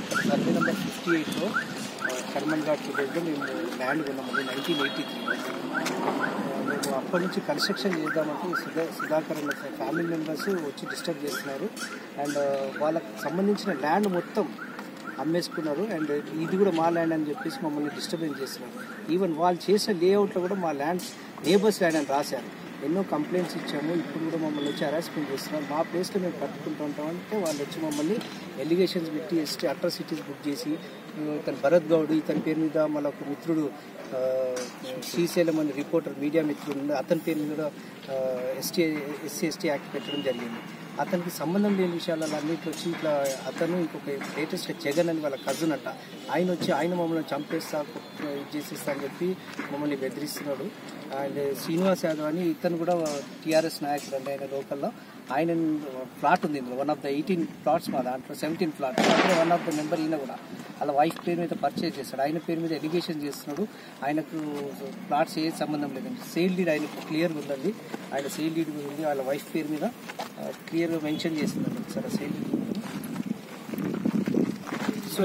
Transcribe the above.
ఇక్కడ survey number 58లో Karman ghat విలేజ్లో మేము ల్యాండ్ కొన్నామండి 1983. మేము అప్పటి నుంచి కన్స్ట్రక్షన్ చేద్దామంటే సుధాకర్ అన్న ఫ్యామిలీ మెంబర్స్ వచ్చి డిస్టర్బ్ చేస్తున్నారు. అండ్ వాళ్ళకి సంబంధించిన ల్యాండ్ మొత్తం అమ్మేసుకున్నారు. అండ్ ఇది కూడా మా ల్యాండ్ అని చెప్పేసి మమ్మల్ని డిస్టర్బెన్స్ చేస్తున్నారు. ఈవెన్ వాళ్ళు చేసిన లేఅవుట్లో కూడా మా ల్యాండ్స్ నేబర్స్ ల్యాండ్ అని రాశారు. ఎన్నో కంప్లైంట్స్ ఇచ్చాము. ఇప్పుడు కూడా మమ్మల్ని వచ్చి హరాస్మెంట్ చేస్తున్నారు. మా ప్లేస్లో మేము కట్టుకుంటూ ఉంటామంటే వాళ్ళు వచ్చి మమ్మల్ని ఎలిగేషన్స్ పెట్టి అట్రాసిటీస్ బుక్ చేసి ఇతను భరత్ గౌడ్ ఇతని పేరు మీద మళ్ళీ ఒక మిత్రుడు శ్రీశైలం అనే రిపోర్టర్ మీడియా మిత్రుడు అతని పేరు మీద ఎస్సీ యాక్ట్ పెట్టడం జరిగింది. అతనికి సంబంధం లేని విషయాలలో అన్నింటి వచ్చి ఇట్లా అతను ఇంకొక లేటెస్ట్ జగన్ అని వాళ్ళ కజిన్ అంట ఆయన వచ్చి ఆయన మమ్మల్ని చంపేస్తా చేసేస్తా అని చెప్పి మమ్మల్ని బెదిరిస్తున్నాడు. అండ్ శ్రీనివాస్ యాదవ్ అని ఇతను కూడా టీఆర్ఎస్ నాయకుడు అండి. ఆయన లోకల్లో ఆయన ప్లాట్ ఉంది ఇందులో 1 of the 18 plots మా దాంట్లో 17 plots అందులో 1 of the member ఈయన కూడా వాళ్ళ వైఫ్ పేరు మీద పర్చేజ్ చేస్తాడు. ఆయన పేరు మీద ఎలిగేషన్ చేస్తున్నాడు. ఆయనకు ప్లాట్స్ ఏ సంబంధం లేదండి. సేల్ డీడ్ ఆయనకు క్లియర్గా ఉందండి. ఆయన సేల్ డీడ్ ఉంది వాళ్ళ వైఫ్ పేరు మీద క్లియర్గా మెన్షన్ చేస్తున్నాడు సార్ సేల్ డీడ్. సో